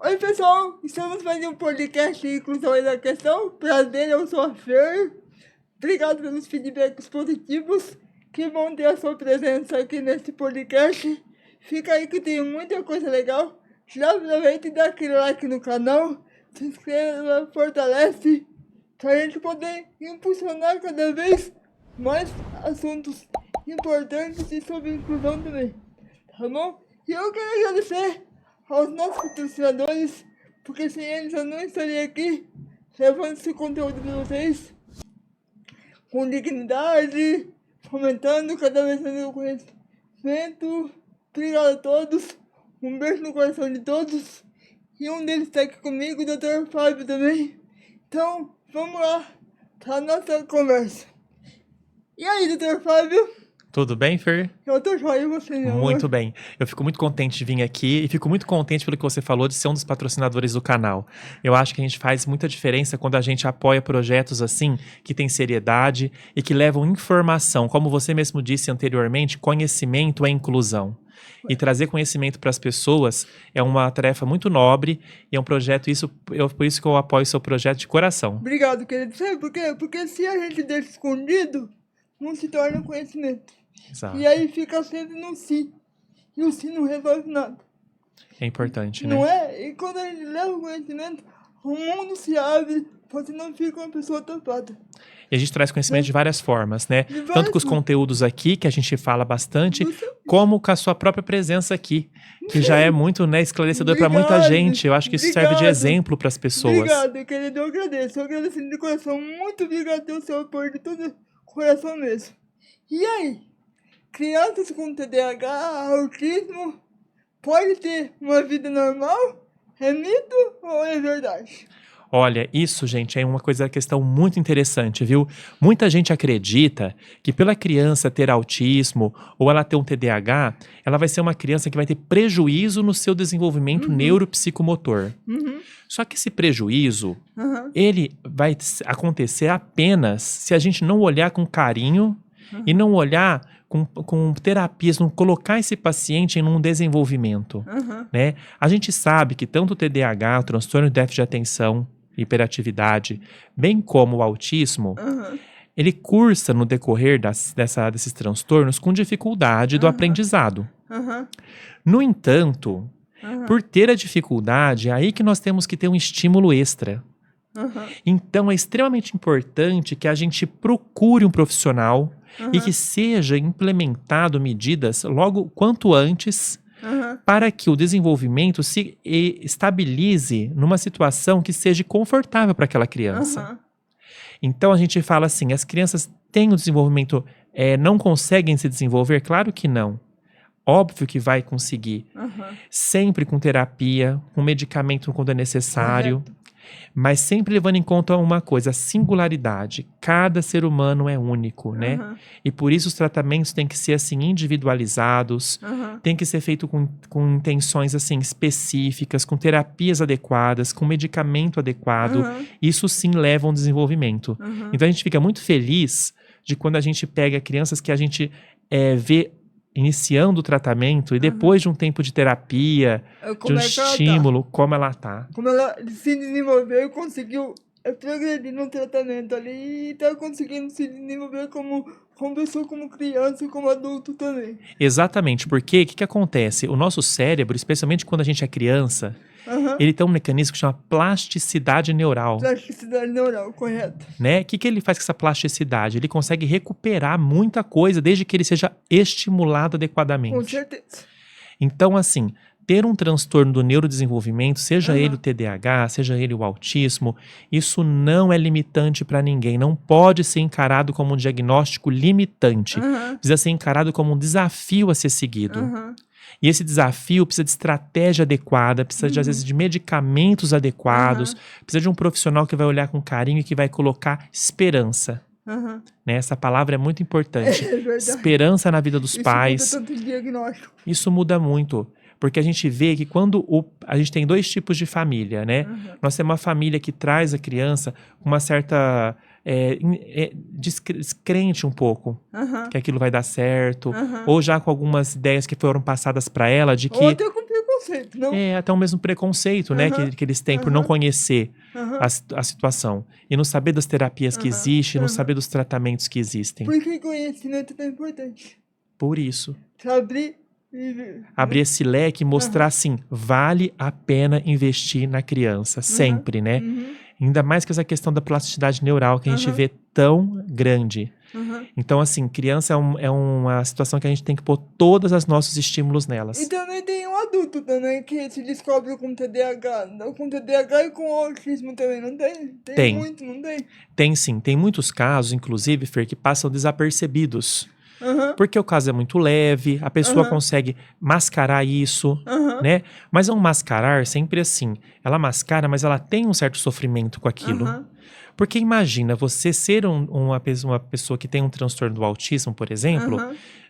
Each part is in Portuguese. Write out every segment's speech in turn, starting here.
Oi, pessoal, estamos fazendo um podcast de inclusão e educação. Prazer, eu sou a Fer. Obrigado pelos feedbacks positivos que vão ter a sua presença aqui nesse podcast. Fica aí que tem muita coisa legal. Já aproveita e dá aquele like no canal, se inscreva, fortalece, para a gente poder impulsionar cada vez mais assuntos importantes e sobre inclusão também, tá bom? E eu quero agradecer aos nossos patrocinadores, porque sem eles eu não estaria aqui levando esse conteúdo para vocês com dignidade, fomentando cada vez mais o conhecimento. Obrigado a todos, um beijo no coração de todos, e um deles está aqui comigo, o Dr. Fábio também. Então, vamos lá para a nossa conversa. E aí, Dr. Fábio? Tudo bem, Fer? Eu tô joia, e você, meu amor? Muito bem. Eu fico muito contente de vir aqui e fico muito contente pelo que você falou de ser um dos patrocinadores do canal. Eu acho que a gente faz muita diferença quando a gente apoia projetos assim, que tem seriedade e que levam informação. Como você mesmo disse anteriormente, conhecimento é inclusão. E trazer conhecimento para as pessoas é uma tarefa muito nobre e é um projeto, por isso que eu apoio o seu projeto de coração. Obrigado, querido. Sabe por quê? Porque se a gente deixa escondido, não se torna conhecimento. Exato. E aí fica sempre no si. E o si não resolve nada. É importante, né? Não é? E quando a gente leva o conhecimento, o mundo se abre, você não fica uma pessoa tapada. E a gente traz conhecimento de várias formas, né? Tanto com os conteúdos aqui, que a gente fala bastante, como com a sua própria presença aqui, que já é muito, né, esclarecedor para muita gente. Eu acho que isso serve de exemplo para as pessoas. Obrigado, querido. Eu agradeço. Eu agradeço de coração. Muito obrigado pelo seu apoio de todo o coração mesmo. E aí? Crianças com TDAH, autismo, pode ter uma vida normal? É mito ou é verdade? Olha, isso, gente, é uma questão muito interessante, viu? Muita gente acredita que pela criança ter autismo ou ela ter um TDAH, ela vai ser uma criança que vai ter prejuízo no seu desenvolvimento neuropsicomotor. Só que esse prejuízo, ele vai acontecer apenas se a gente não olhar com carinho e não olhar com terapias, não colocar esse paciente em um desenvolvimento, né? A gente sabe que tanto o TDAH, o transtorno de déficit de atenção, hiperatividade, bem como o autismo, ele cursa no decorrer desses transtornos com dificuldade do aprendizado. No entanto, por ter a dificuldade, é aí que nós temos que ter um estímulo extra. Então, é extremamente importante que a gente procure um profissional e que seja implementado medidas logo quanto antes para que o desenvolvimento se estabilize numa situação que seja confortável para aquela criança. Então, a gente fala assim, as crianças têm o desenvolvimento, não conseguem se desenvolver? Claro que não. Óbvio que vai conseguir. Sempre com terapia, com medicamento quando é necessário. Mas sempre levando em conta uma coisa, a singularidade. Cada ser humano é único, né? E por isso os tratamentos têm que ser, assim, individualizados, tem que ser feito com intenções, assim, específicas, com terapias adequadas, com medicamento adequado. Isso sim leva a um desenvolvimento. Então a gente fica muito feliz de quando a gente pega crianças que a gente vê iniciando o tratamento e depois de um tempo de terapia, de um estímulo, como ela tá. Como ela se desenvolveu e conseguiu progredir no tratamento ali e tá conseguindo se desenvolver como pessoa, como criança e como adulto também. Exatamente, porque o que acontece? O nosso cérebro, especialmente quando a gente é criança, ele tem um mecanismo que chama plasticidade neural. Plasticidade neural, correto. Né? O que ele faz com essa plasticidade? Ele consegue recuperar muita coisa desde que ele seja estimulado adequadamente. Com certeza. Então, assim, ter um transtorno do neurodesenvolvimento, seja ele o TDAH, seja ele o autismo, isso não é limitante para ninguém. Não pode ser encarado como um diagnóstico limitante. Precisa ser encarado como um desafio a ser seguido. E esse desafio precisa de estratégia adequada, precisa de, às vezes, de medicamentos adequados, precisa de um profissional que vai olhar com carinho e que vai colocar esperança. Né? Essa palavra é muito importante. Esperança na vida dos pais. Isso muda tanto diagnóstico. Isso muda muito. Porque a gente vê que quando a gente tem dois tipos de família, né? Nós temos uma família que traz a criança com uma certa descrente um pouco, que aquilo vai dar certo, ou já com algumas ideias que foram passadas para ela de que... Ou até com preconceito, não? É até o mesmo preconceito, né, que eles têm por não conhecer a situação. E não saber das terapias que existem, não saber dos tratamentos que existem. Por que conhecimento é tão importante? Por isso. Saber Abrir esse leque e mostrar, assim, vale a pena investir na criança, sempre, né? Ainda mais que essa questão da plasticidade neural que a gente vê tão grande. Então, assim, criança é uma situação que a gente tem que pôr todos os nossos estímulos nelas. E também tem um adulto também que se descobre com TDAH. Com TDAH e com autismo também, não tem? Tem. Muito, não tem? Tem sim, tem muitos casos, inclusive, Fer, que passam desapercebidos. Porque o caso é muito leve, a pessoa consegue mascarar isso, né? Mas é um mascarar sempre assim. Ela mascara, mas ela tem um certo sofrimento com aquilo. Porque imagina, você ser uma pessoa que tem um transtorno do autismo, por exemplo,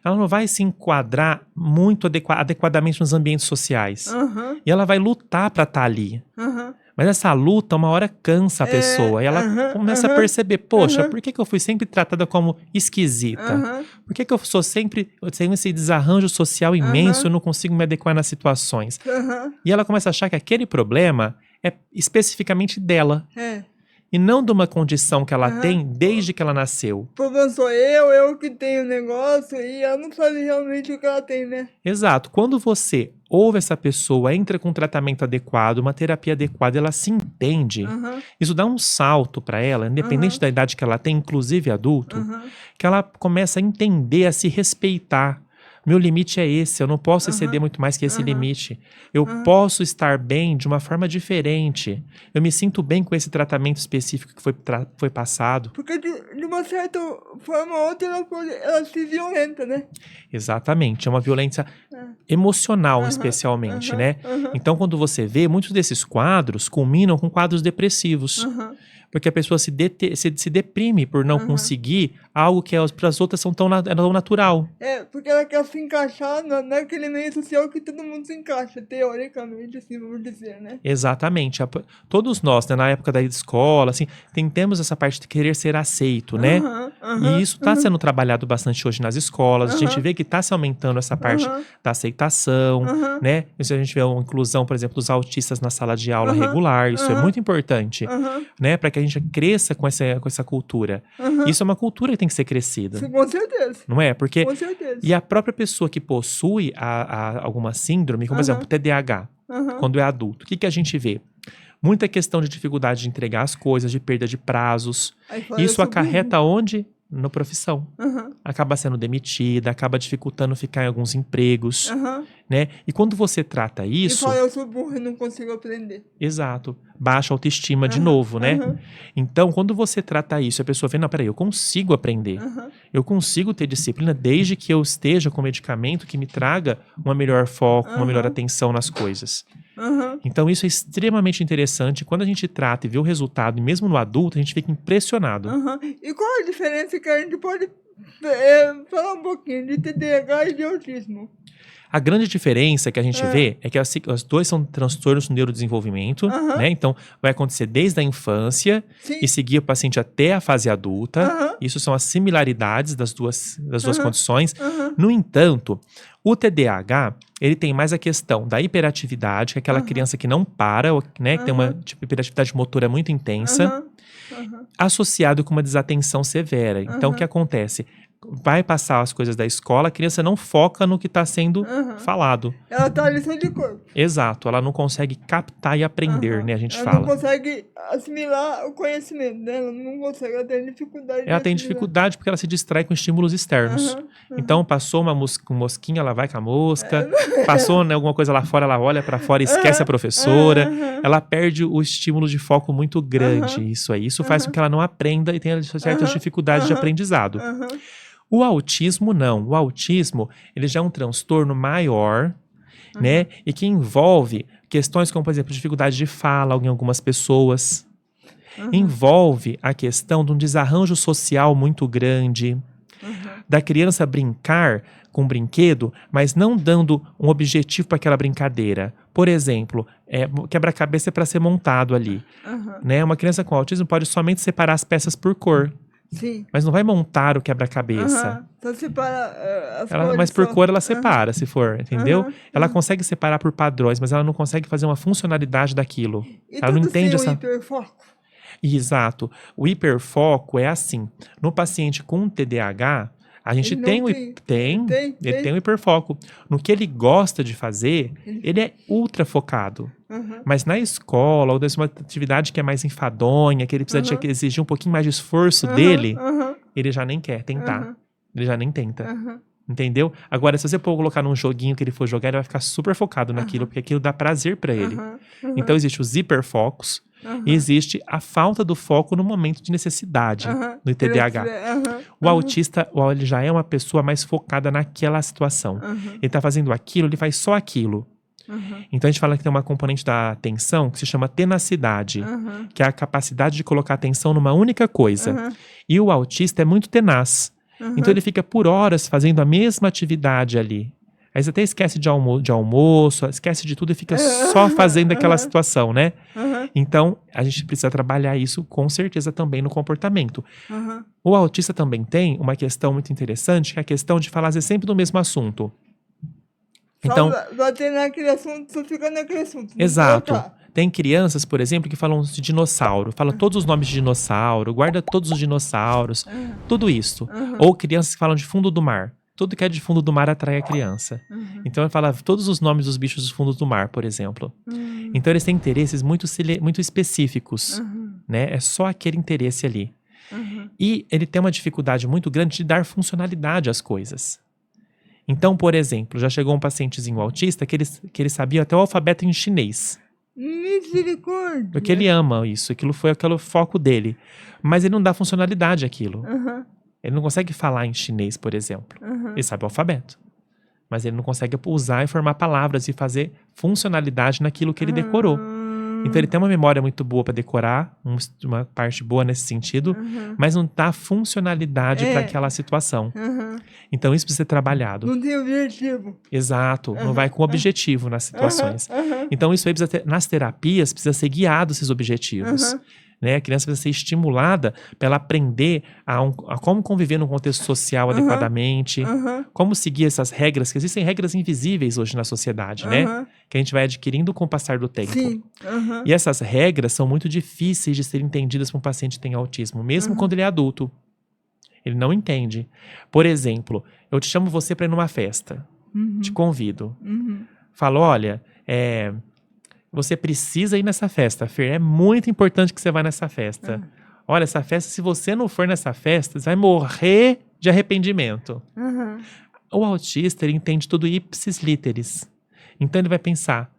ela não vai se enquadrar muito adequadamente nos ambientes sociais. E ela vai lutar para estar ali. Mas essa luta, uma hora cansa a pessoa. E ela começa a perceber, poxa, por que eu fui sempre tratada como esquisita? Por que eu tenho esse desarranjo social imenso e não consigo me adequar nas situações? E ela começa a achar que aquele problema é especificamente dela. E não de uma condição que ela tem desde que ela nasceu. O problema sou eu que tenho o negócio e ela não sabe realmente o que ela tem, né? Exato. Quando você ouve essa pessoa, entra com um tratamento adequado, uma terapia adequada, ela se entende, isso dá um salto para ela, independente da idade que ela tem, inclusive adulto, que ela começa a entender, a se respeitar. Meu limite é esse, eu não posso exceder muito mais que esse limite. Eu posso estar bem de uma forma diferente. Eu me sinto bem com esse tratamento específico que foi passado. Porque de uma certa forma ou outra ela se violenta, né? Exatamente, é uma violência emocional especialmente, né? Então quando você vê, muitos desses quadros culminam com quadros depressivos. Porque a pessoa se deprime por não conseguir algo que para as outras são tão natural. Porque ela quer se encaixar naquele meio social que todo mundo se encaixa, teoricamente, assim, vamos dizer, né? Exatamente. Todos nós, né, na época da escola, assim, temos essa parte de querer ser aceito, né? E isso está sendo trabalhado bastante hoje nas escolas. A gente vê que está se aumentando essa parte da aceitação, né? Isso a gente vê a inclusão, por exemplo, dos autistas na sala de aula regular. Isso é muito importante, né? Para que a gente cresça com essa cultura. Isso é uma cultura que tem que ser crescida. Com certeza. Não é? Porque Com certeza. e a própria pessoa que possui alguma síndrome, como por exemplo, TDAH, quando é adulto, o que a gente vê? Muita questão de dificuldade de entregar as coisas, de perda de prazos. Isso acarreta onde? Na profissão. Acaba sendo demitida, acaba dificultando ficar em alguns empregos, né? E quando você trata isso... E fala, eu sou burro e não consigo aprender. Exato. Baixa autoestima de novo, né? Então, quando você trata isso, a pessoa vê, não, peraí, eu consigo aprender. Eu consigo ter disciplina desde que eu esteja com medicamento que me traga uma melhor foco, uma melhor atenção nas coisas. Então isso é extremamente interessante. Quando a gente trata e vê o resultado, e mesmo no adulto, a gente fica impressionado. E qual a diferença que a gente pode falar um pouquinho de TDAH e de autismo? A grande diferença que a gente vê é que os dois são transtornos do neurodesenvolvimento, né? Então, vai acontecer desde a infância e seguir o paciente até a fase adulta. Isso são as similaridades das duas condições. No entanto, o TDAH, ele tem mais a questão da hiperatividade, que é aquela criança que não para, né? Que tem uma hiperatividade motora muito intensa, associado com uma desatenção severa. Então, o que acontece? Vai passar as coisas da escola, a criança não foca no que está sendo falado. Ela tá ali só de corpo. Exato, ela não consegue captar e aprender, né? A gente ela fala. Ela não consegue assimilar o conhecimento dela, não consegue, ela tem dificuldade. Ela tem dificuldade porque ela se distrai com estímulos externos. Então, passou uma mosquinha, ela vai com a mosca. Passou, né, alguma coisa lá fora, ela olha para fora e esquece a professora. Ela perde o estímulo de foco muito grande, isso aí. Isso faz com que ela não aprenda e tenha certas dificuldades de aprendizado. O autismo não. O autismo, ele já é um transtorno maior, né? E que envolve questões como, por exemplo, dificuldade de fala em algumas pessoas. Envolve a questão de um desarranjo social muito grande. Da criança brincar com um brinquedo, mas não dando um objetivo para aquela brincadeira. Por exemplo, quebra-cabeça é para ser montado ali. Né? Uma criança com autismo pode somente separar as peças por cor. Sim. Mas não vai montar o quebra-cabeça. Aham. Só separa as Mas cores por só. cor ela separa, se for, entendeu? Aham. Ela consegue separar por padrões, mas ela não consegue fazer uma funcionalidade daquilo. E Ela não todos têm entende o essa. hiperfoco? Exato. O hiperfoco é assim. No paciente com TDAH, a gente Ele tem não o tem. ele tem o hiperfoco. No que ele gosta de fazer, ele é ultra focado. Aham. Mas na escola, ou dessa uma atividade que é mais enfadonha, que ele precisa Aham. exigir um pouquinho mais de esforço Aham, dele, aham, ele já nem quer tentar. aham, Ele já nem tenta. aham. Entendeu? Agora, se você for colocar num joguinho que ele for jogar, ele vai ficar super focado naquilo, porque aquilo dá prazer pra ele. Aham, aham, Então, existe os hiperfocos aham, e existe a falta do foco no momento de necessidade aham. no TDAH. Aham, O autista, ele já é uma pessoa mais focada naquela situação. aham, Ele tá fazendo aquilo, ele faz só aquilo. aham, Então, a gente fala que tem uma componente da atenção que se chama tenacidade, aham, que é a capacidade de colocar atenção numa única coisa. aham, E o autista é muito tenaz. aham. Então ele fica por horas fazendo a mesma atividade ali. Aí você até esquece de almoço, esquece de tudo e fica só fazendo aquela situação, né? Aham, Então, a gente precisa trabalhar isso com certeza também no comportamento. aham. O autista também tem uma questão muito interessante, que é a questão de falar às vezes, sempre do mesmo assunto. Então, Só bater naquele assunto, só fica naquele assunto. não exato. trocar. Tem crianças, por exemplo, que falam de dinossauro. Fala todos os nomes de dinossauro, guarda todos os dinossauros, Aham, tudo isso. aham, Ou crianças que falam de fundo do mar. Tudo que é de fundo do mar atrai a criança. aham. Então ele fala todos os nomes dos bichos do fundo do mar, por exemplo. Hum, Então eles têm interesses muito específicos, aham, né? É só aquele interesse ali. aham. E ele tem uma dificuldade muito grande de dar funcionalidade às coisas. Então, por exemplo, já chegou um pacientezinho autista que ele sabia até o alfabeto em chinês. Misericórdia. Porque ele ama isso, aquilo foi aquele foco dele. Mas ele não dá funcionalidade àquilo. Aham, Ele não consegue falar em chinês, por exemplo. aham. Ele sabe o alfabeto. Mas ele não consegue usar e formar palavras e fazer funcionalidade naquilo que ele decorou. Então ele tem uma memória muito boa para decorar, uma parte boa nesse sentido, Aham, mas não dá funcionalidade para aquela situação. aham. Então isso precisa ser trabalhado. Não tem objetivo. Exato, não vai com objetivo nas situações. Aham, Então isso aí precisa ter, nas terapias precisa ser guiado esses objetivos. aham. Né? A criança precisa ser estimulada para ela aprender a como conviver num contexto social adequadamente, Aham, como seguir essas regras, que existem regras invisíveis hoje na sociedade, né? aham. Que a gente vai adquirindo com o passar do tempo. Sim. Aham. E essas regras são muito difíceis de serem entendidas para um paciente que tem autismo, mesmo quando ele é adulto. Ele não entende. Por exemplo, eu te chamo você para ir numa festa. Uhum, Te convido. uhum. Falo, olha, você precisa ir nessa festa, Fer. É muito importante que você vá nessa festa. Olha, essa festa, se você não for nessa festa, você vai morrer de arrependimento. Aham. O autista, ele entende tudo ipsis literis. Então ele vai pensar,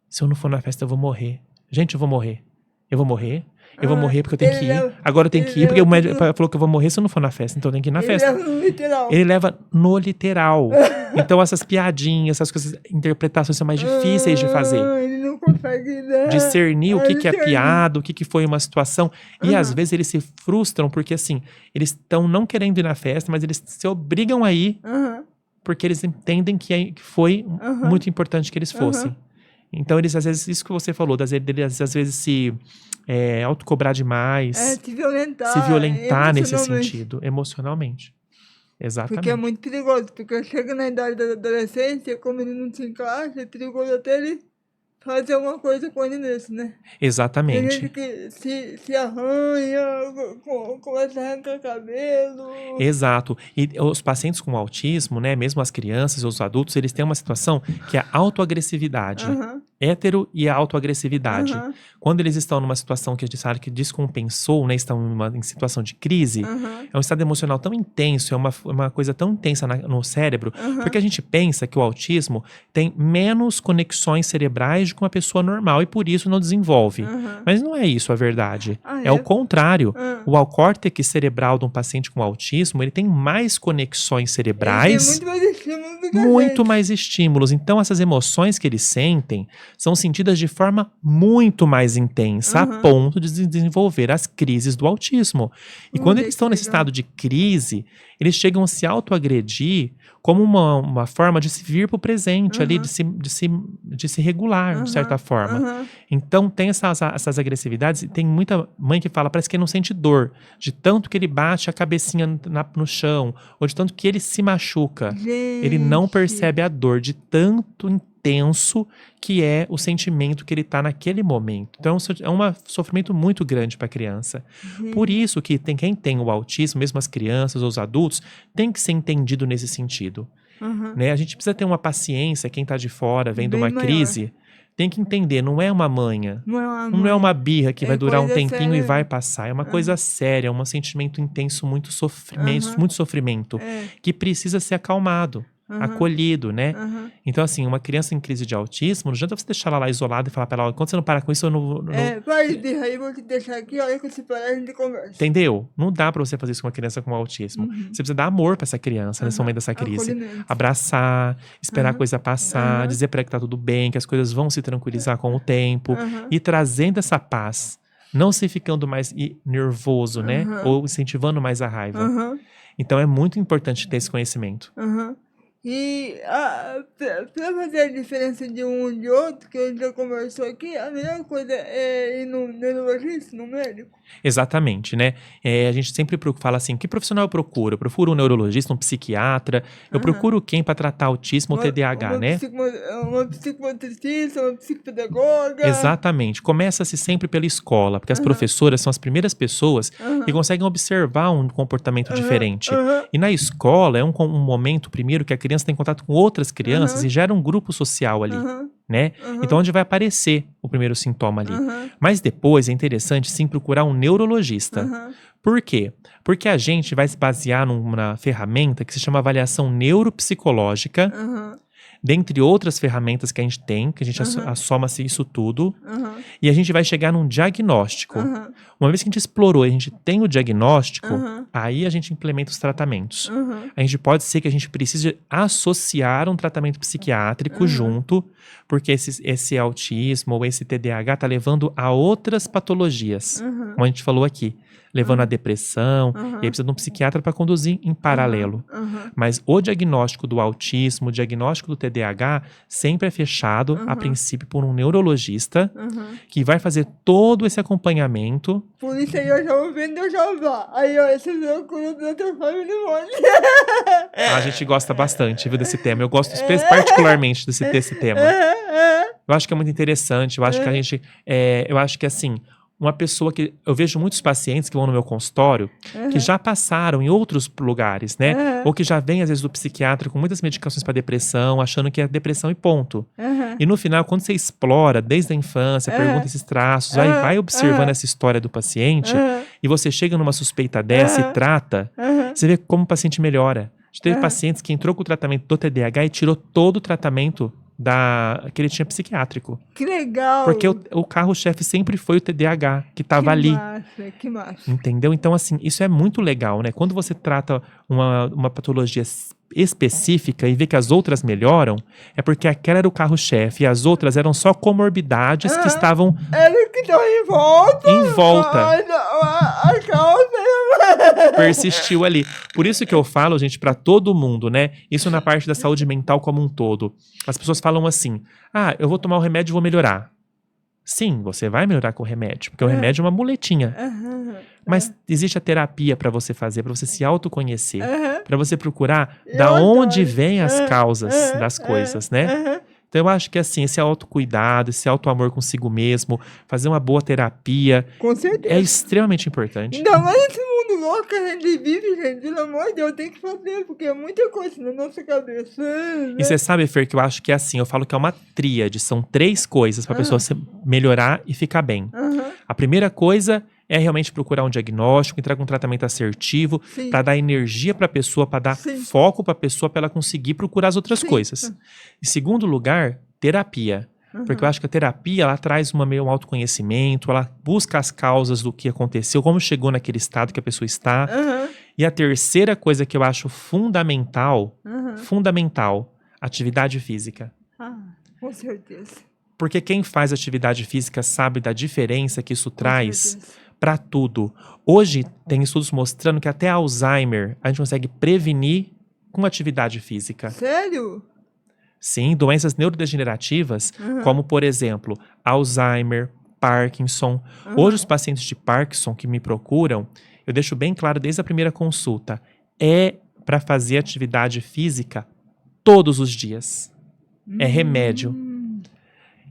se eu não for na festa, eu vou morrer. Gente, eu vou morrer. Eu vou morrer. Eu vou morrer porque eu tenho que ir. Agora eu tenho que ir porque o médico falou que eu vou morrer se eu não for na festa. Então eu tenho que ir na festa. Ele leva no literal. Ele leva no literal. Então essas piadinhas, essas coisas, interpretações são mais difíceis de fazer. Ele não consegue, né? Discernir o que é discernir. piada, o que foi uma situação. E às vezes eles se frustram porque, assim, eles estão não querendo ir na festa, mas eles se obrigam a ir Aham, porque eles entendem que foi Aham. muito importante que eles fossem. Então eles, às vezes, isso que você falou, deles às vezes se autocobrar demais, se violentar. se violentar nesse emocionalmente. sentido, emocionalmente. Exatamente. Porque é muito perigoso, porque chega na idade da adolescência, como ele não se encaixa, é perigoso até ele fazer alguma coisa com ele mesmo, né? Tem Exatamente. gente que se arranha, começa a arrancar cabelo. Exato. E os pacientes com autismo, né, mesmo as crianças ou os adultos, eles têm uma situação que é a autoagressividade. Aham, Hétero e a autoagressividade. aham, Quando eles estão numa situação que a gente sabe que descompensou, né, estão em situação de crise, aham, é um estado emocional tão intenso, é uma coisa tão intensa no cérebro, aham. porque a gente pensa que o autismo tem menos conexões cerebrais do que uma pessoa normal e por isso não desenvolve. Aham. Mas não é isso a verdade. Ah, É o contrário. Ah. O córtex cerebral de um paciente com autismo, ele tem mais conexões cerebrais, Ele tem muito mais estímulo do que a muito gente. mais estímulos. Então, essas emoções que eles sentem são sentidas de forma muito mais intensa, a ponto de desenvolver as crises do autismo. E quando eles estão nesse estado de crise, eles chegam a se autoagredir como uma forma de se vir para o presente ali, de se regular, de certa forma. Então tem essas agressividades, e tem muita mãe que fala, parece que ele não sente dor, de tanto que ele bate a cabecinha no chão, ou de tanto que ele se machuca. Ele não percebe a dor de tanto intenso que é o sentimento que ele está naquele momento. Então é um sofrimento muito grande para a criança. Por isso que quem tem o autismo, mesmo as crianças ou os adultos, tem que ser entendido nesse sentido. Né? A gente precisa ter uma paciência, quem está de fora, vendo uma crise, tem que entender, não é uma manha. Não é uma birra que vai durar um tempinho e vai passar. É uma coisa séria, é um sentimento intenso, muito sofrimento, que precisa ser acalmado, acolhido, né? Então, assim, uma criança em crise de autismo, não adianta você deixar ela lá isolada e falar pra ela, quando você não parar com isso, eu não... Vai, birra, aí vou te deixar aqui, olha que se parar a gente conversa. Entendeu? Não dá pra você fazer isso com uma criança com autismo. Você precisa dar amor pra essa criança nesse momento dessa crise. Abraçar, esperar a coisa passar, dizer pra ela que tá tudo bem, que as coisas vão se tranquilizar com o tempo. E trazendo essa paz. Não se ficando mais nervoso, né? Ou incentivando mais a raiva. Então é muito importante ter esse conhecimento. E pra fazer a diferença de um e de outro, que a gente já conversou aqui, a melhor coisa é ir no neurologista, no médico. Exatamente, né? A gente sempre fala assim, que profissional eu procuro? Eu procuro um neurologista, um psiquiatra, eu procuro quem para tratar autismo ou TDAH, né? Uma psicomotricista, uma psicopedagoga. Exatamente. Começa-se sempre pela escola, porque as professoras são as primeiras pessoas que conseguem observar um comportamento diferente. E na escola é um momento, primeiro, que a criança tem contato com outras crianças e gera um grupo social ali. Né? Então, onde vai aparecer o primeiro sintoma ali. Mas depois é interessante, sim, procurar um neurologista. Por quê? Porque a gente vai se basear numa ferramenta que se chama avaliação neuropsicológica, dentre outras ferramentas que a gente tem, que a gente soma-se isso tudo, e a gente vai chegar num diagnóstico. Uma vez que a gente explorou e a gente tem o diagnóstico, aí a gente implementa os tratamentos. A gente pode ser que a gente precise associar um tratamento psiquiátrico junto, porque esse autismo ou esse TDAH está levando a outras patologias, como a gente falou aqui. Levando à depressão, e aí precisa de um psiquiatra para conduzir em paralelo. Mas o diagnóstico do autismo, o diagnóstico do TDAH, sempre é fechado, a princípio, por um neurologista, que vai fazer todo esse acompanhamento. Por isso aí eu já vou vendo, eu já vou. Aí, ó, esse loucura do outro família. A gente gosta bastante, viu, desse tema. Eu gosto particularmente desse tema. Eu acho que é muito interessante, eu acho que a gente... eu acho que, assim... Uma pessoa que... Eu vejo muitos pacientes que vão no meu consultório que já passaram em outros lugares, né? Ou que já vêm, às vezes, do psiquiatra com muitas medicações para depressão, achando que é depressão e ponto. E no final, quando você explora desde a infância, pergunta esses traços, vai observando essa história do paciente, e você chega numa suspeita dessa e trata, você vê como o paciente melhora. A gente teve pacientes que entrou com o tratamento do TDAH e tirou todo o tratamento que ele tinha psiquiátrico. Que legal! Porque o carro-chefe sempre foi o TDAH, que estava ali. Que massa. Entendeu? Então, assim, isso é muito legal, né? Quando você trata uma patologia específica e vê que as outras melhoram, é porque aquela era o carro-chefe e as outras eram só comorbidades que estavam... Era que estava em volta. Em volta. A causa... Persistiu ali. Por isso que eu falo, gente, pra todo mundo, né? Isso na parte da saúde mental como um todo. As pessoas falam assim, eu vou tomar o remédio e vou melhorar. Sim, você vai melhorar com o remédio, porque o remédio é uma muletinha. Mas existe a terapia pra você fazer, pra você se autoconhecer, pra você procurar da onde vêm as causas das coisas, né? Então eu acho que assim, esse autocuidado, esse autoamor consigo mesmo, fazer uma boa terapia, com certeza, é extremamente importante. Ainda mais esse mundo louco que a gente vive, gente, pelo amor de Deus, tem que fazer, porque é muita coisa na nossa cabeça. Né? E você sabe, Fer, que eu acho que é assim, eu falo que é uma tríade, são 3 coisas pra pessoa melhorar e ficar bem. A primeira coisa é realmente procurar um diagnóstico, entrar com um tratamento assertivo, para dar energia para a pessoa, para dar foco para a pessoa, para ela conseguir procurar as outras coisas. Em segundo lugar, terapia. Porque eu acho que a terapia, ela traz um autoconhecimento, ela busca as causas do que aconteceu, como chegou naquele estado que a pessoa está. E a terceira coisa que eu acho fundamental, atividade física. Com certeza. Porque quem faz atividade física sabe da diferença que isso Com traz certeza. para tudo. Hoje tem estudos mostrando que até Alzheimer a gente consegue prevenir com atividade física. Sério? Sim, doenças neurodegenerativas, Aham, como por exemplo, Alzheimer, Parkinson. Hoje os pacientes de Parkinson que me procuram, eu deixo bem claro desde a primeira consulta, é para fazer atividade física todos os dias. É remédio.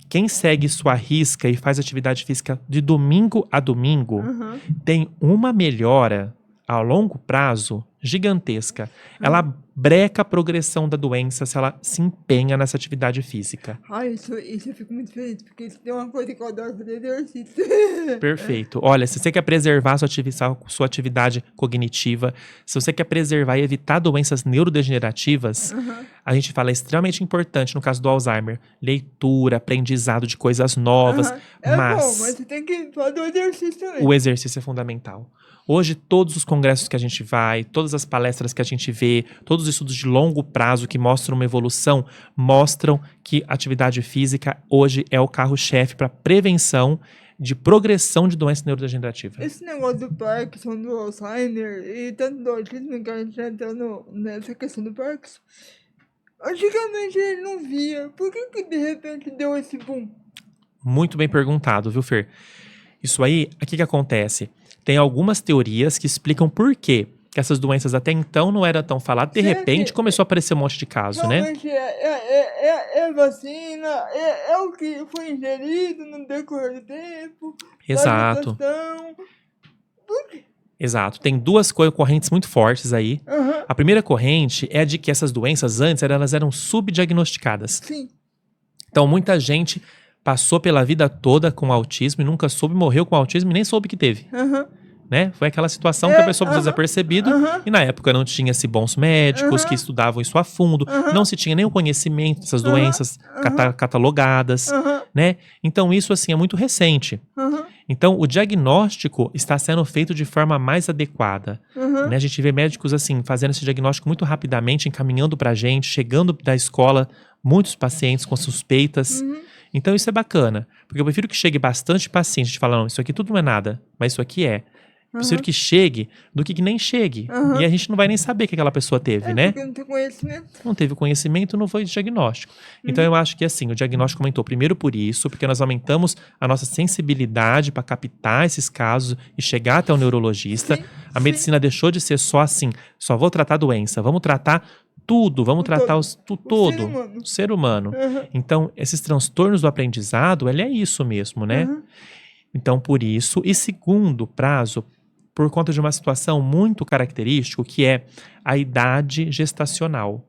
Quem segue sua risca e faz atividade física de domingo a domingo aham. tem uma melhora a longo prazo gigantesca. Ela breca a progressão da doença se ela se empenha nessa atividade física. Ai, isso eu fico muito feliz, porque isso tem uma coisa que eu adoro fazer exercício. Perfeito. Olha, se você quer preservar sua atividade cognitiva, se você quer preservar e evitar doenças neurodegenerativas, Aham. a gente fala é extremamente importante no caso do Alzheimer, leitura, aprendizado de coisas novas, Aham. É bom, mas mas você tem que fazer o exercício também. o exercício é fundamental. Hoje, todos os congressos que a gente vai, todas as palestras que a gente vê, todos os estudos de longo prazo que mostram uma evolução, mostram que a atividade física hoje é o carro-chefe para prevenção de progressão de doença neurodegenerativa. Esse negócio do Parkinson, do Alzheimer e tanto do autismo que a gente já entrou nessa questão do Parkinson. Antigamente ele não via. Por que de repente deu esse boom? Muito bem perguntado, viu, Fer? Isso aí, o que que acontece? Tem algumas teorias que explicam por quê que essas doenças até então não eram tão faladas, de Será repente que começou a aparecer um monte de caso, né? realmente é vacina? É o que foi ingerido no decorrer do tempo? Da Exato, alimentação? exato. Tem duas correntes muito fortes aí. Aham, A primeira corrente é a de que essas doenças antes elas eram subdiagnosticadas. sim. Então muita gente passou pela vida toda com autismo e nunca soube, morreu com autismo e nem soube que teve, Aham, né? Foi aquela situação que a pessoa passou aham, desapercebido aham, e na época não tinha-se bons médicos que Aham. estudavam isso a fundo, Aham. não se tinha nem o conhecimento dessas Aham, doenças aham. catalogadas, aham, né? Então isso assim é muito recente. aham, Então o diagnóstico está sendo feito de forma mais adequada, aham. né? A gente vê médicos assim fazendo esse diagnóstico muito rapidamente, encaminhando pra gente, chegando da escola, muitos pacientes com suspeitas. Uhum. Então isso é bacana, porque eu prefiro que chegue bastante paciente de falar, não, isso aqui tudo não é nada, mas isso aqui é. Prefiro Aham. que chegue do que nem chegue. Aham. E a gente não vai nem saber o que aquela pessoa teve, né? Porque não tem conhecimento. Não teve conhecimento, não foi diagnóstico. Então eu acho que assim, o diagnóstico aumentou primeiro por isso, porque nós aumentamos a nossa sensibilidade para captar esses casos e chegar até o neurologista. Sim, A sim. medicina deixou de ser só assim, só vou tratar a doença, vamos tratar tudo, vamos O tratar todo. o O todo, ser humano. o ser humano. Aham. Então, esses transtornos do aprendizado, ele é isso mesmo, né? Aham. Então, por isso. E segundo prazo, por conta de uma situação muito característica, que é a idade gestacional.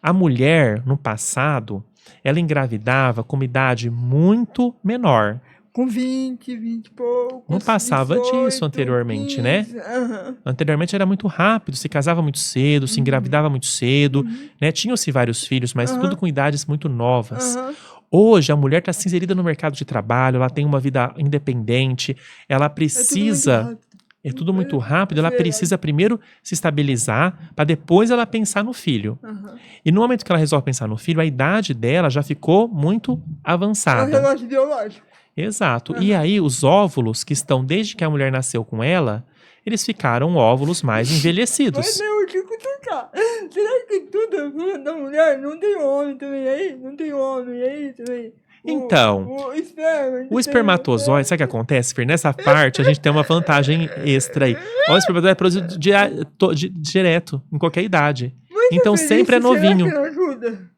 A mulher, no passado, ela engravidava com uma idade muito menor. Com 20 e poucos. Não passava 18, disso anteriormente, né? 15. Aham. Anteriormente era muito rápido, se casava muito cedo, se engravidava muito cedo, né? Tinham-se vários filhos, mas Aham. tudo com idades muito novas. Aham. Hoje a mulher está inserida no mercado de trabalho, ela tem uma vida independente, ela É tudo muito precisa. rápido. É tudo muito rápido, ela Acelerado. precisa primeiro se estabilizar para depois ela pensar no filho. Aham. E no momento que ela resolve pensar no filho, a idade dela já ficou muito É um avançada. relógio biológico. Exato. E aí os óvulos que estão desde que a mulher nasceu com ela, eles ficaram óvulos mais envelhecidos. Mas eu digo tocar. Será que tudo é culpa da mulher? Não tem homem também aí? Não tem homem aí também? Então, O esperma. o espermatozoide, sabe o que acontece, Fer? Nessa parte a gente tem uma vantagem extra aí. O espermatozoide é produzido direto, em qualquer idade. Então sempre é novinho. Será que não ajuda?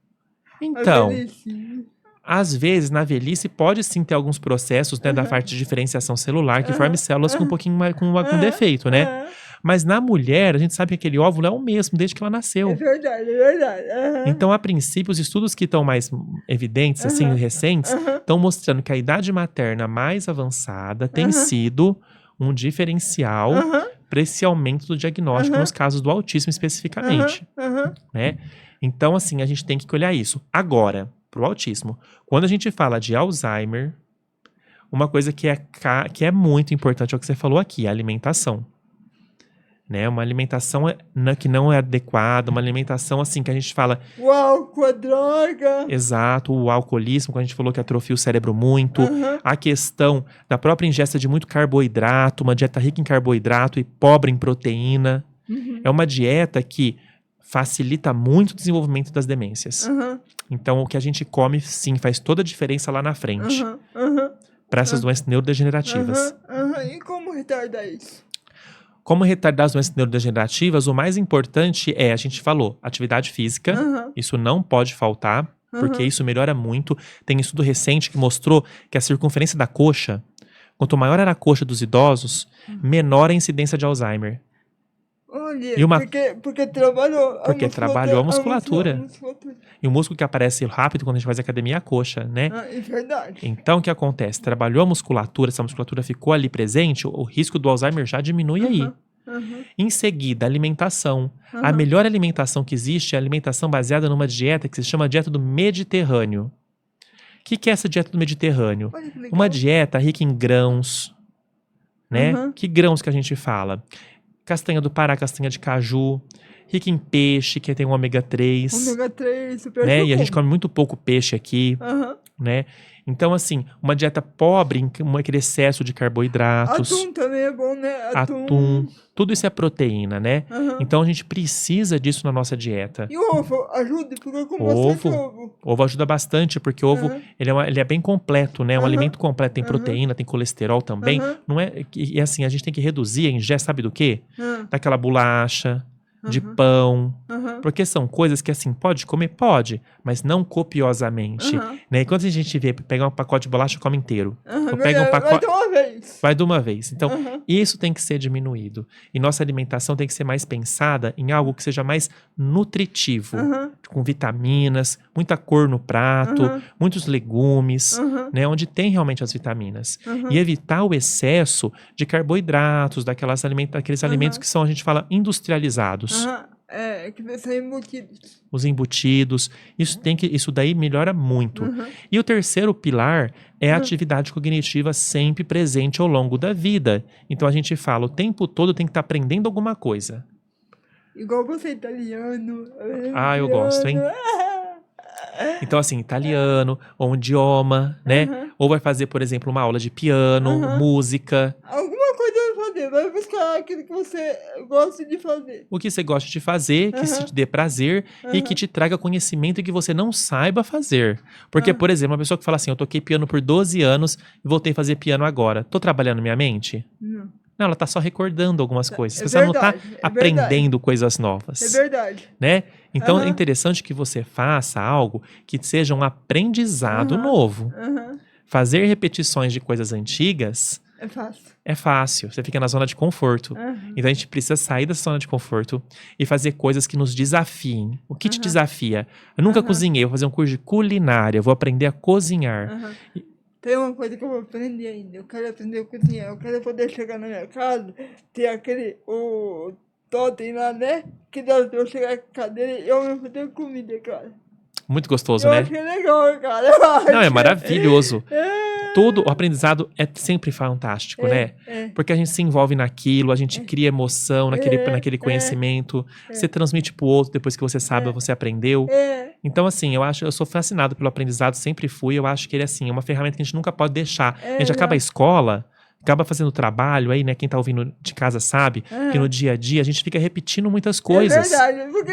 Então, A velhice. às vezes, na velhice, pode sim ter alguns processos, né, da parte de diferenciação celular, que formem células com um pouquinho mais, com defeito, né? Aham. Mas na mulher, a gente sabe que aquele óvulo é o mesmo desde que ela É nasceu. verdade, é verdade. Aham. Então, a princípio, os estudos que estão mais evidentes, assim, recentes, estão mostrando que a idade materna mais avançada tem sido um diferencial Aham. para esse aumento do diagnóstico nos casos do autismo especificamente, Aham. né? Então, assim, a gente tem que olhar isso. Agora, pro autismo, quando a gente fala de Alzheimer, uma coisa que é muito importante é o que você falou aqui, a alimentação. né? Uma alimentação que não é adequada, uma alimentação assim que a gente fala, O álcool, a droga. exato, o alcoolismo, que a gente falou que atrofia o cérebro muito, a questão da própria ingesta de muito carboidrato, uma dieta rica em carboidrato e pobre em proteína. É uma dieta que facilita muito o desenvolvimento das demências. Então, o que a gente come, sim, faz toda a diferença lá na frente. Para essas doenças neurodegenerativas. E como retardar isso? Como retardar as doenças neurodegenerativas, o mais importante é, a gente falou, atividade física. Isso não pode faltar, porque isso melhora muito. Tem estudo recente que mostrou que a circunferência da coxa, quanto maior era a coxa dos idosos, menor a incidência de Alzheimer. Olha, E uma- porque trabalhou trabalhou a musculatura. musculatura. E o músculo que aparece rápido quando a gente faz academia é a coxa, né? É verdade. Então, o que acontece? Trabalhou a musculatura, essa musculatura ficou ali presente, o risco do Alzheimer já diminui aí. Em seguida, alimentação. A melhor alimentação que existe é a alimentação baseada numa dieta que se chama dieta do Mediterrâneo. O que é essa dieta do Mediterrâneo? Olha que legal. Uma dieta rica em grãos, né? Que grãos que a gente fala? Castanha do Pará, castanha de caju, rica em peixe, que tem um ômega 3, Ômega 3, super né? E a gente sucum. come muito pouco peixe aqui, né? Então, assim, uma dieta pobre em aquele excesso de carboidratos, Atum também é bom, né? atum, tudo isso é proteína, né? Então, a gente precisa disso na nossa dieta. E o ovo ajuda? Porque eu como Ovo. bastante ovo. Ovo ajuda bastante, porque o ovo ele é bem completo, né? É um alimento completo, tem proteína, tem colesterol também. Não é, e assim, a gente tem que reduzir a ingesta, sabe do quê? Daquela bolacha, de pão, porque são coisas que assim, pode comer? Pode, mas não copiosamente, né? E quando a gente vê, pegar um pacote de bolacha, come inteiro. Ou pega um Vai pacote, de uma vez. vai de uma vez. Então, isso tem que ser diminuído. E nossa alimentação tem que ser mais pensada em algo que seja mais nutritivo, com vitaminas, muita cor no prato, muitos legumes, né? Onde tem realmente as vitaminas. E evitar o excesso de carboidratos, daqueles alimentos que são, a gente fala, industrializados. É, que são embutidos. Os embutidos, isso daí melhora muito. E o terceiro pilar é a atividade cognitiva sempre presente ao longo da vida. Então a gente fala, o tempo todo tem que estar aprendendo alguma coisa. Igual você, italiano. Ah, eu gosto, hein? Então, assim, italiano, ou um idioma, né? Ou vai fazer, por exemplo, uma aula de piano, música. Alguma coisa vai fazer. Vai buscar aquilo que você gosta de fazer. O que você gosta de fazer, que se te dê prazer e que te traga conhecimento que você não saiba fazer. Porque, por exemplo, uma pessoa que fala assim, eu toquei piano por 12 anos e voltei a fazer piano agora. Tô trabalhando minha mente? Não. Não, ela tá só recordando algumas coisas. É Você não tá verdade, é aprendendo coisas novas. É verdade. Né? Então, é interessante que você faça algo que seja um aprendizado novo. Fazer repetições de coisas antigas É fácil. é fácil. Você fica na zona de conforto. Então, a gente precisa sair dessa zona de conforto e fazer coisas que nos desafiem. O que te desafia? Eu nunca cozinhei, eu vou fazer um curso de culinária, eu vou aprender a cozinhar. Tem uma coisa que eu vou aprender ainda. Eu quero aprender a cozinhar. Eu quero poder chegar na minha casa, ter o totem lá, né? Que dá pra eu chegar com a cadeira e eu mesmo fazer comida, cara. Muito gostoso, Eu né? acho que é legal, cara. Eu acho. Não, é maravilhoso. É. Todo o aprendizado é sempre fantástico, né? Porque a gente se envolve naquilo, a gente cria emoção naquele conhecimento. Você transmite pro outro depois que você sabe, você aprendeu. Então, assim, eu sou fascinado pelo aprendizado, sempre fui. Eu acho que ele, assim, é uma ferramenta que a gente nunca pode deixar. A gente acaba a escola, acaba fazendo trabalho aí, né? Quem tá ouvindo de casa sabe que no dia a dia a gente fica repetindo muitas coisas. É verdade, porque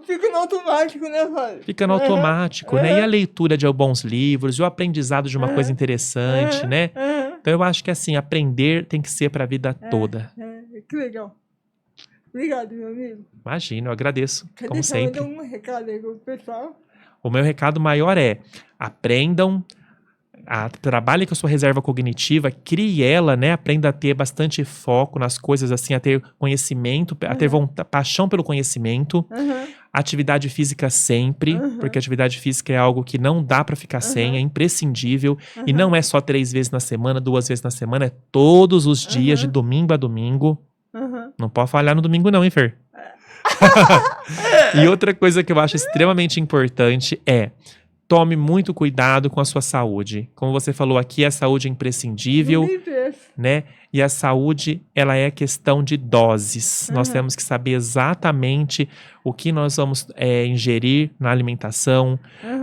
fica no automático, né, Fábio? Fica no automático, né? E a leitura de bons livros, e o aprendizado de uma coisa interessante, né? Então eu acho que, assim, aprender tem que ser pra vida toda. Que legal. Obrigado, meu amigo. Imagina, eu agradeço, Quer como deixar sempre. um recado aí pro pessoal? O meu recado maior é: aprendam, trabalhe com a sua reserva cognitiva, crie ela, né? Aprenda a ter bastante foco nas coisas, assim, a ter conhecimento, a ter paixão pelo conhecimento. Atividade física sempre, porque atividade física é algo que não dá pra ficar sem, é imprescindível. E não é só 3 vezes na semana, 2 vezes na semana, é todos os dias, de domingo a domingo. Não pode falhar no domingo não, hein, Fer? E outra coisa que eu acho extremamente importante é tome muito cuidado com a sua saúde. Como você falou aqui, a saúde é imprescindível, Não tem preço. né? E a saúde, ela é questão de doses. Nós temos que saber exatamente o que nós vamos ingerir na alimentação,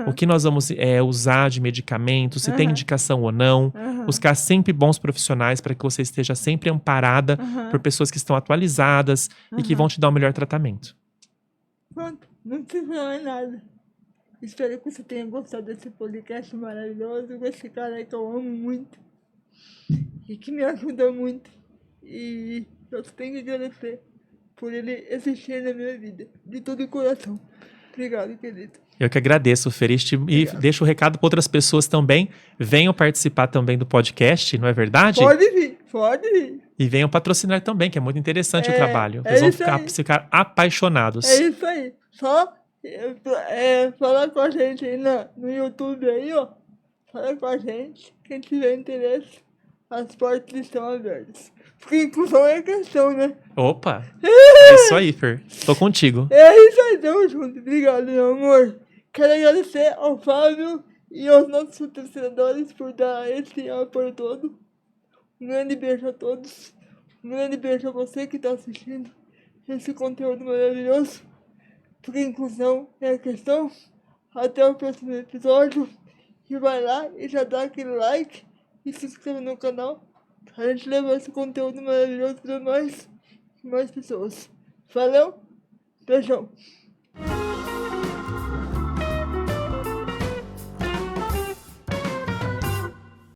o que nós vamos usar de medicamento, se tem indicação ou não. Buscar sempre bons profissionais para que você esteja sempre amparada por pessoas que estão atualizadas e que vão te dar o melhor tratamento. Pronto, não precisa falar nada. Espero que você tenha gostado desse podcast maravilhoso com esse cara que eu amo muito e que me ajuda muito. E eu tenho que agradecer por ele existir na minha vida, de todo o coração. Obrigado, querido. Eu que agradeço, Feriste, e deixo o recado para outras pessoas também. Venham participar também do podcast, não é verdade? Pode vir, pode vir. E venham patrocinar também, que é muito interessante o trabalho. É Eles vão isso ficar apaixonados. É isso aí. Só falar com a gente aí no YouTube aí, ó. Fala com a gente. Quem tiver interesse, as portas estão abertas. Porque inclusão é questão, né? Opa! É isso aí, Fer. Tô contigo. É isso aí, tamo junto. Obrigado, meu amor. Quero agradecer ao Fábio e aos nossos patrocinadores por dar esse apoio todo. Um grande beijo a todos. Um grande beijo a você que está assistindo esse conteúdo maravilhoso. Porque inclusão é a questão. Até o próximo episódio. E vai lá e já dá aquele like e se inscreva no canal pra gente levar esse conteúdo maravilhoso para mais pessoas. Valeu? Beijão!